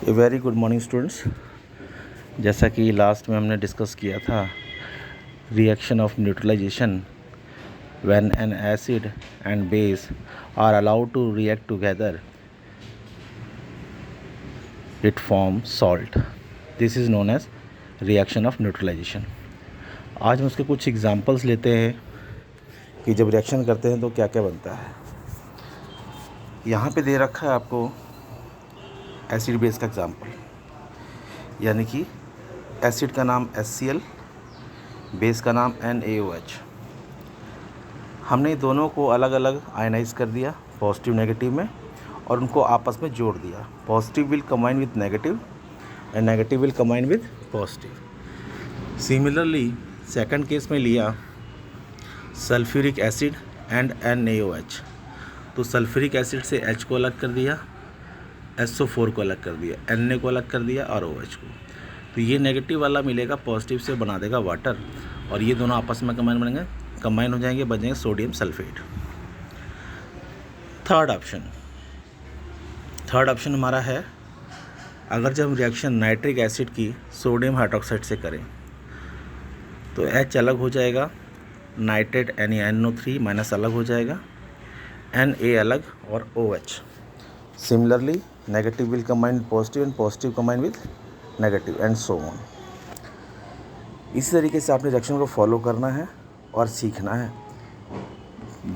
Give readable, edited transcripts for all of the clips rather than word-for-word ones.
ए very good morning students. जैसा कि last में हमने डिस्कस किया था reaction of neutralisation when an acid and base are allowed to react together it form salt. This is known as reaction of neutralisation. आज हम उसके कुछ एग्जांपल्स लेते हैं कि जब रिएक्शन करते हैं तो क्या क्या बनता है। यहाँ पे दे रखा है आपको एसिड बेस का एग्जांपल, यानी कि एसिड का नाम HCl, बेस का नाम NaOH। हमने दोनों को अलग अलग आयनाइज कर दिया पॉजिटिव नेगेटिव में और उनको आपस में जोड़ दिया। Positive will combine with negative and negative will combine with positive. Similarly second case में लिया सल्फ्यूरिक एसिड एंड NaOH, तो सल्फ्यूरिक एसिड से H को अलग कर दिया, SO4 को अलग कर दिया, Na को अलग कर दिया और OH को। तो ये नेगेटिव वाला मिलेगा पॉजिटिव से बना देगा वाटर और ये दोनों आपस में कंबाइन हो जाएंगे, बन जाएंगे सोडियम सल्फेट। थर्ड ऑप्शन हमारा है, अगर जब हम रिएक्शन नाइट्रिक एसिड की सोडियम हाइड्रोक्साइड से करें तो H अलग हो जाएगा, नाइट्रेट NaNO3 माइनस अलग हो जाएगा, Na अलग और OH। Similarly negative will combine with positive and positive combine with negative and so on. इसी तरीके से आपने रिएक्शन को फॉलो करना है और सीखना है।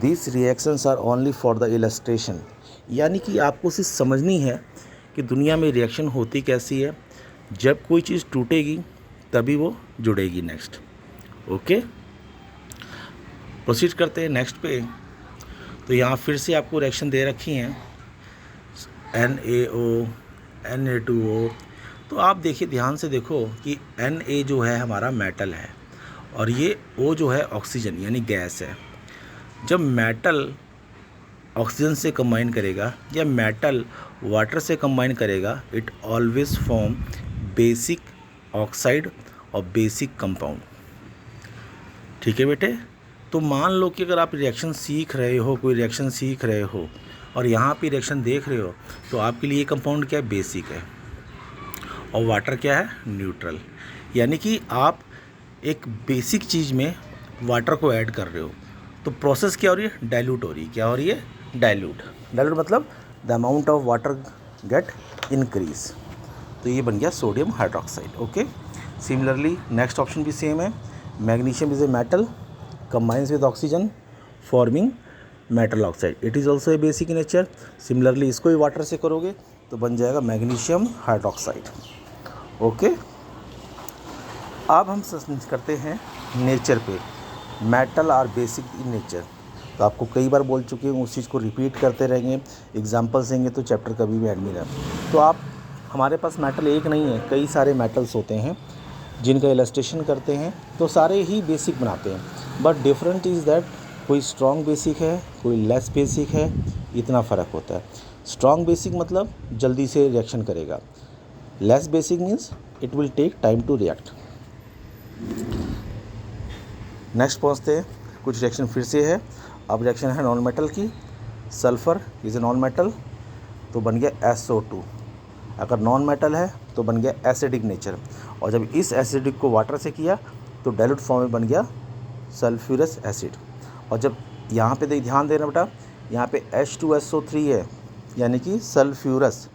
This reactions are only for the illustration, यानी कि आपको सिर्फ समझनी है कि दुनिया में रिएक्शन होती कैसी है। जब कोई चीज़ टूटेगी तभी वो जुड़ेगी। नेक्स्ट ओके, प्रोसीड करते हैं नेक्स्ट पे। तो यहाँ फिर से आपको रिएक्शन दे रखी हैं NaO, Na2O। तो आप देखिए, ध्यान से देखो कि Na जो है हमारा मेटल है और ये O जो है ऑक्सीजन यानी गैस है। जब मेटल ऑक्सीजन से कंबाइन करेगा या मेटल वाटर से कंबाइन करेगा, it always form basic oxide और बेसिक कंपाउंड। ठीक है बेटे। तो मान लो कि अगर आप रिएक्शन सीख रहे हो, कोई रिएक्शन सीख रहे हो और यहाँ पे रिएक्शन देख रहे हो, तो आपके लिए ये कंपाउंड क्या है, बेसिक है, और वाटर क्या है, न्यूट्रल। यानी कि आप एक बेसिक चीज़ में वाटर को ऐड कर रहे हो, तो प्रोसेस क्या हो रही है, डाइल्यूट हो रही है। क्या हो रही है, डाइल्यूट मतलब the amount of water gate increase. तो ये बन गया sodium hydroxide. Okay. Similarly next option भी सेम है, magnesium is a metal combines with oxygen forming metal oxide, it is also a basic in nature। Similarly इसको भी water से करोगे तो बन जाएगा मैग्नीशियम हाइड्रोक्साइड। ओके, अब हम करते हैं नेचर पे। Metal are basic in nature, तो आपको कई बार बोल चुके हैं, उस चीज़ को रिपीट करते रहेंगे, एग्जाम्पल्स देंगे तो चैप्टर कभी भी एंड नहीं रहता। तो आप, हमारे पास मेटल एक नहीं है, कई सारे मेटल्स होते हैं जिनका इलस्ट्रेशन करते हैं, तो सारे ही बेसिक बनाते हैं। बट डिफरेंट इज़ दैट कोई स्ट्रॉन्ग बेसिक है, कोई लेस बेसिक है, इतना फ़र्क होता है। स्ट्रॉन्ग बेसिक मतलब जल्दी से रिएक्शन करेगा, less basic means it will take time to react. Next पहुँचते हैं, कुछ रिएक्शन फिर से है। अब रिएक्शन है नॉन मेटल की। Sulphur is a non metal, तो बन गया SO2। अगर नॉन मेटल है तो बन गया एसिडिक नेचर, और जब इस एसिडिक को वाटर से किया तो डाइल्यूट फॉर्म में बन गया सल्फ्यूरस एसिड। और जब यहाँ पे ध्यान देना बेटा, यहाँ पे H2SO3 है यानी कि सल्फ्यूरस।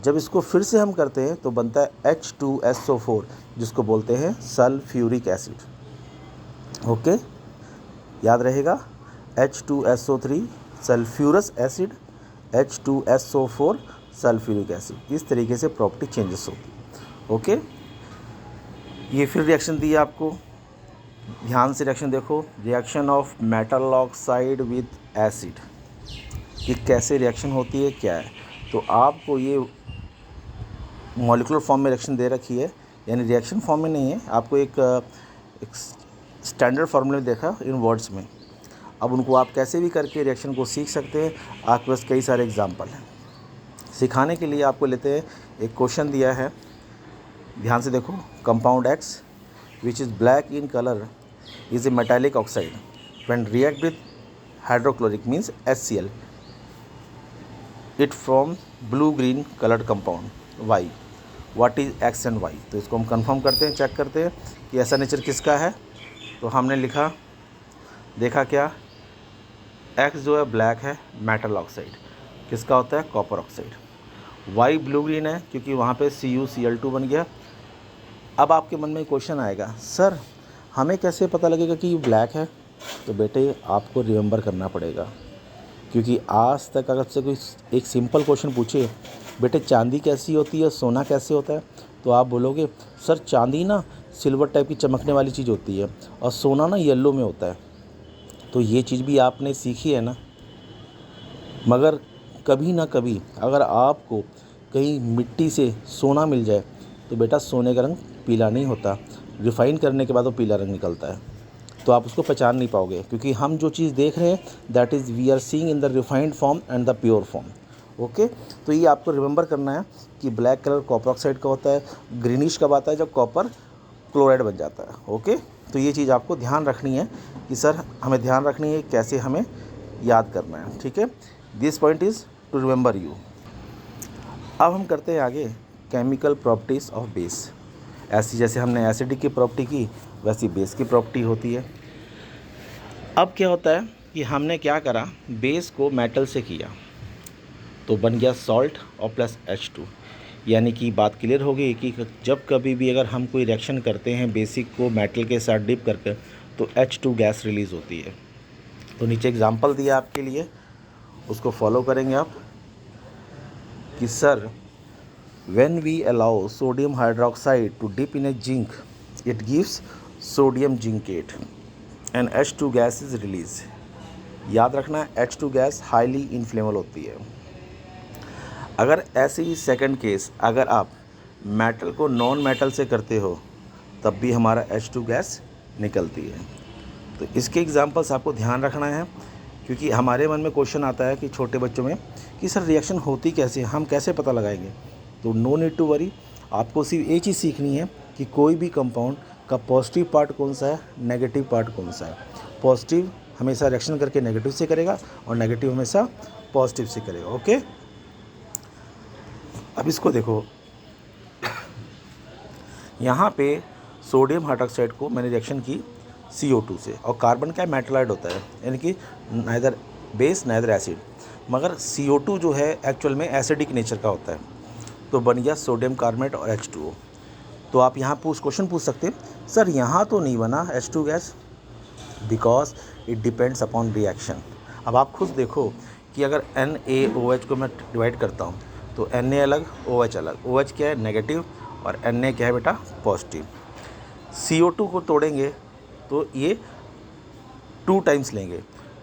जब इसको फिर से हम करते हैं तो बनता है H2SO4 जिसको बोलते हैं सल्फ्यूरिक एसिड। ओके, याद रहेगा, H2SO3 sulphurous acid, H2SO4 sulphuric acid. इस तरीके से प्रॉपर्टी चेंजेस होती। ओके, ये फिर रिएक्शन दी आपको, ध्यान से रिएक्शन देखो। Reaction of metal oxide with acid, कि कैसे रिएक्शन होती है, क्या है। तो आपको ये मॉलिक्यूलर फॉर्म में रिएक्शन दे रखी है, यानी रिएक्शन फॉर्म में नहीं है, आपको एक स्टैंडर्ड फार्मूले में देखा इन वर्ड्स में। अब उनको आप कैसे भी करके रिएक्शन को सीख सकते हैं, आपके पास कई सारे एग्जाम्पल हैं। सिखाने के लिए आपको लेते हैं, एक क्वेश्चन दिया है, ध्यान से देखो। Compound X which is black in color is a metallic oxide when react with hydrochloric means HCl, it from blue green coloured compound Y, what is X and Y. तो इसको हम कंफर्म करते हैं, चेक करते हैं कि ऐसा nature किसका है। तो हमने लिखा, देखा क्या, एक्स जो है ब्लैक है, मेटल ऑक्साइड किसका होता है, copper oxide. Y blue green है क्योंकि वहाँ पे CuCl2 बन गया। अब आपके मन में क्वेश्चन आएगा, सर हमें कैसे पता लगेगा कि ये ब्लैक है। तो बेटे आपको रिमेंबर करना पड़ेगा, क्योंकि आज तक अगर से कोई एक सिंपल क्वेश्चन पूछे, बेटे चांदी कैसी होती है, सोना कैसे होता है, तो आप बोलोगे सर चांदी ना सिल्वर टाइप की चमकने वाली चीज़ होती है और सोना ना येलो में होता है। तो ये चीज़ भी आपने सीखी है ना, मगर कभी ना कभी अगर आपको कहीं मिट्टी से सोना मिल जाए तो बेटा सोने का रंग पीला नहीं होता, रिफ़ाइन करने के बाद वो पीला रंग निकलता है। तो आप उसको पहचान नहीं पाओगे, क्योंकि हम जो चीज़ देख रहे हैं that is we are seeing in the refined form and the pure form. Okay, तो ये आपको रिमेंबर करना है कि ब्लैक कलर कॉपर ऑक्साइड का होता है, ग्रीनिश कब आता है, जब कॉपर क्लोराइड बन जाता है। ओके, तो ये चीज़ आपको ध्यान रखनी है कि सर हमें ध्यान रखनी है कैसे हमें याद करना है। ठीक है, this point is to remember you. अब हम करते हैं आगे केमिकल प्रॉपर्टीज़ ऑफ बेस। ऐसी जैसे हमने एसिडिक की प्रॉपर्टी की, वैसी बेस की प्रॉपर्टी होती है। अब क्या होता है कि हमने क्या करा, बेस को मेटल से किया तो बन गया सॉल्ट और प्लस H2। यानी कि बात क्लियर हो गई कि जब कभी भी अगर हम कोई रिएक्शन करते हैं बेसिक को मेटल के साथ डिप करके, तो H2 गैस रिलीज़ होती है। तो नीचे एग्जांपल दिया आपके लिए, उसको फॉलो करेंगे आप कि sir when we allow sodium hydroxide to dip in a zinc, it gives sodium zincate and H2 gas is released। याद रखना H2 गैस हाईली इन्फ्लेमेबल होती है। अगर ऐसे ही सेकंड केस अगर आप मेटल को नॉन मेटल से करते हो तब भी हमारा H2 गैस निकलती है। तो इसके एग्जांपल्स आपको ध्यान रखना है, क्योंकि हमारे मन में क्वेश्चन आता है कि छोटे बच्चों में कि सर रिएक्शन होती कैसे, हम कैसे पता लगाएंगे। तो नो नीड टू वरी, आपको सिर्फ एक चीज़ सीखनी है कि कोई भी कंपाउंड का पॉजिटिव पार्ट कौन सा है, नेगेटिव पार्ट कौन सा है। पॉजिटिव हमेशा रिएक्शन करके नेगेटिव से करेगा और नेगेटिव हमेशा पॉजिटिव से करेगा। ओके, अब इसको देखो, यहाँ पे सोडियम हाइड्रोक्साइड को मैंने रिएक्शन की CO2 से, और कार्बन क्या मेटलाइड होता है, यानी कि नाइदर बेस नाइदर एसिड, मगर CO2 जो है एक्चुअल में एसिडिक नेचर का होता है। तो बन गया सोडियम कार्बोनेट और H2O। तो आप यहाँ क्वेश्चन पूछ सकते हैं, सर यहाँ तो नहीं बना H2 gas, because it depends upon reaction. अब आप खुद देखो कि अगर NaOH को मैं डिवाइड करता हूँ तो Na अलग OH अलग, OH क्या है नेगेटिव और Na क्या है बेटा पॉजिटिव। CO2 को तोड़ेंगे तो ये 2 टाइम्स लेंगे,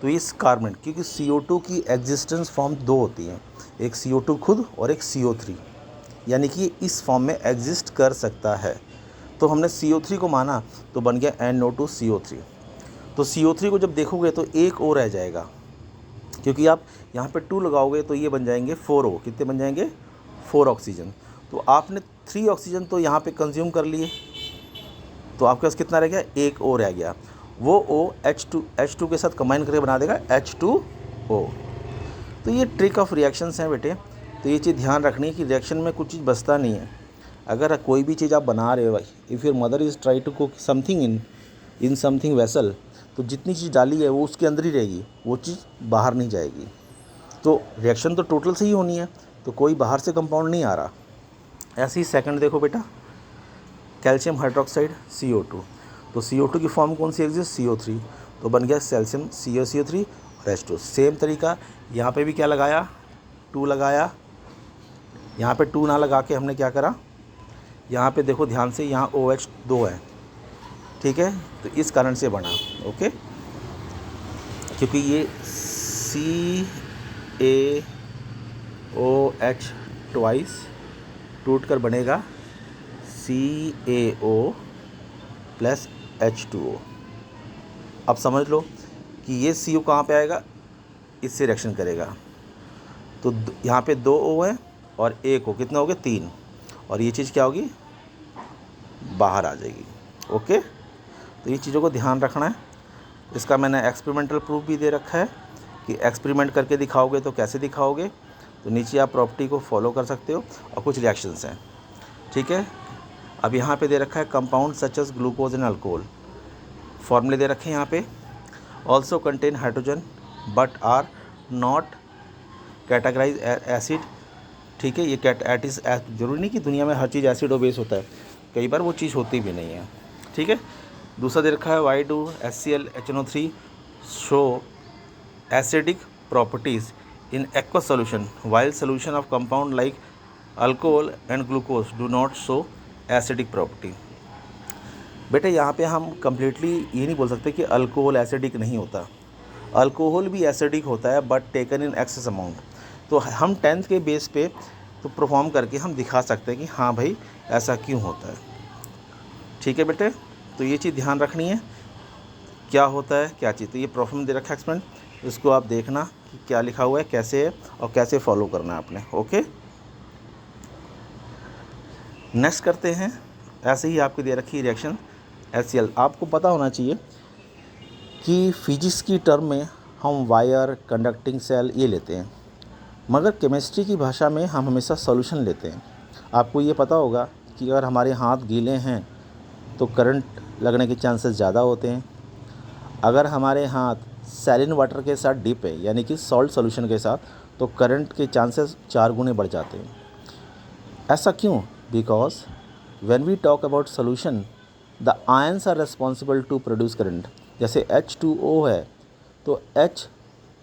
तो इस कार्बन, क्योंकि CO2 की एग्जिस्टेंस फॉर्म 2 होती हैं, एक CO2 खुद और एक CO3, यानी कि इस फॉर्म में एग्जिस्ट कर सकता है। तो हमने CO3 को माना तो बन गया NO2CO3। तो CO3 को जब देखोगे तो एक और रह जाएगा, क्योंकि आप यहाँ पे 2 लगाओगे तो ये बन जाएंगे 4O। कितने बन जाएंगे, 4 ऑक्सीजन। तो आपने 3 ऑक्सीजन तो यहाँ पे कंज्यूम कर लिए, तो आपके पास कितना रह गया, एक और रह गया। वो O H2 के साथ कंबाइन करके बना देगा H2O। तो ये ट्रिक ऑफ रिएक्शंस हैं बेटे। तो ये चीज़ ध्यान रखनी है कि रिएक्शन में कुछ चीज़ बचता नहीं है। अगर कोई भी चीज़ आप बना रहे हो भाई, if your mother is try to cook something in something vessel, तो जितनी चीज़ डाली है वो उसके अंदर ही रहेगी, वो चीज़ बाहर नहीं जाएगी। तो रिएक्शन तो टोटल से ही होनी है, तो कोई बाहर से कंपाउंड नहीं आ रहा। ऐसे ही सेकंड देखो बेटा, कैल्शियम हाइड्रोक्साइड CO2। तो CO2 की फॉर्म कौन सी एग्जिस्ट, CO3, तो बन गया कैल्शियम CO3 और H2। सेम तरीका यहाँ पे भी क्या लगाया, 2 लगाया। यहाँ पे 2 ना लगा के हमने क्या करा, यहाँ पे देखो ध्यान से, यहाँ OH 2 है, ठीक है, तो इस कारण से बना। ओके, क्योंकि ये CaOH ट्वाइस टूट कर बनेगा CaO प्लस H2O। अब समझ लो कि ये CO कहाँ पे आएगा, इससे रिएक्शन करेगा, तो यहाँ पे 2 O है और 1 O, कितना हो गया 3, और ये चीज़ क्या होगी, बाहर आ जाएगी। ओके, तो ये चीज़ों को ध्यान रखना है। इसका मैंने एक्सपेरिमेंटल प्रूफ भी दे रखा है कि एक्सपेरिमेंट करके दिखाओगे तो कैसे दिखाओगे। तो नीचे आप प्रॉपर्टी को फॉलो कर सकते हो और कुछ रिएक्शंस हैं, ठीक है। अब यहाँ पे दे रखा है compound such as glucose and alcohol, फॉर्मूले दे रखे हैं यहाँ पे। Also contain hydrogen but are not categorise acid, ठीक है। ये जरूरी नहीं कि दुनिया में हर चीज़ एसिड और बेस होता है, कई बार वो चीज़ होती भी नहीं है, ठीक है। दूसरा दे रखा है why do HCl show acidic properties in aqueous solution while solution of compound like alcohol and glucose do not show acidic property. बेटे यहाँ पे हम कम्प्लीटली ये नहीं बोल सकते कि अल्कोहल एसिडिक नहीं होता, अल्कोहल भी एसिडिक होता है but taken in excess amount. तो हम 10th के बेस पे तो परफॉर्म करके हम दिखा सकते हैं कि हाँ भाई ऐसा क्यों होता है, ठीक है बेटे। तो ये चीज़ ध्यान रखनी है क्या होता है क्या चीज़। तो ये प्रॉब्लम दे रखा है एक्सपेरिमेंट, इसको आप देखना कि क्या लिखा हुआ है, कैसे है और कैसे फॉलो करना है आपने, ओके। नेक्स्ट करते हैं, ऐसे ही आपकी दे रखी रिएक्शन HCl। आपको पता होना चाहिए कि फिजिक्स की टर्म में हम वायर, कंडक्टिंग सेल ये लेते हैं, मगर केमिस्ट्री की भाषा में हम हमेशा सॉल्यूशन लेते हैं। आपको ये पता होगा कि अगर हमारे हाथ गीले हैं तो करंट लगने के चांसेस ज़्यादा होते हैं, अगर हमारे हाथ सैलिन वाटर के साथ डिप है यानी कि सॉल्ट सॉल्यूशन के साथ, तो करंट के चांसेस 4 गुने बढ़ जाते हैं। ऐसा क्यों? Because when we talk about solution the ions are responsible to produce current. जैसे H2O है तो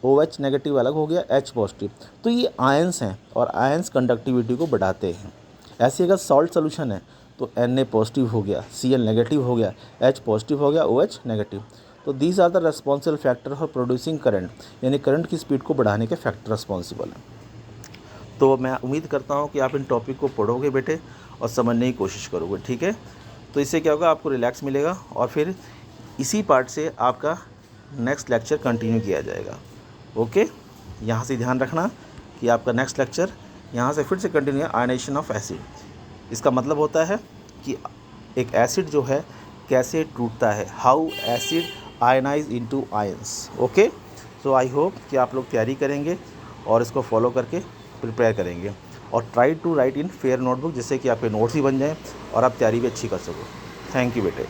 OH नेगेटिव अलग हो गया, H पॉजिटिव, तो ये आयंस हैं और आयंस कंडक्टिविटी को बढ़ाते हैं। ऐसे अगर सॉल्ट सॉल्यूशन है तो Na पॉजिटिव हो गया, Cl नेगेटिव हो गया, H पॉजिटिव हो गया, OH नेगेटिव। तो these are the responsible factor for producing current, यानी करंट की स्पीड को बढ़ाने के फैक्टर रेस्पॉन्सिबल हैं। तो मैं उम्मीद करता हूँ कि आप इन टॉपिक को पढ़ोगे बेटे और समझने की कोशिश करोगे, ठीक है। तो इससे क्या होगा, आपको रिलैक्स मिलेगा और फिर इसी पार्ट से आपका नेक्स्ट लेक्चर कंटिन्यू किया जाएगा, ओके। यहाँ से ध्यान रखना कि आपका नेक्स्ट लेक्चर यहाँ से फिर से कंटिन्यू है आयनाइजेशन ऑफ एसिड। इसका मतलब होता है कि एक एसिड जो है कैसे टूटता है, how acid ionise into ions, okay. So I hope कि आप लोग तैयारी करेंगे और इसको फॉलो करके प्रिपेयर करेंगे और try to write in fair notebook, जिससे कि आपके नोट्स ही बन जाएं और आप तैयारी भी अच्छी कर सको। थैंक यू बेटे।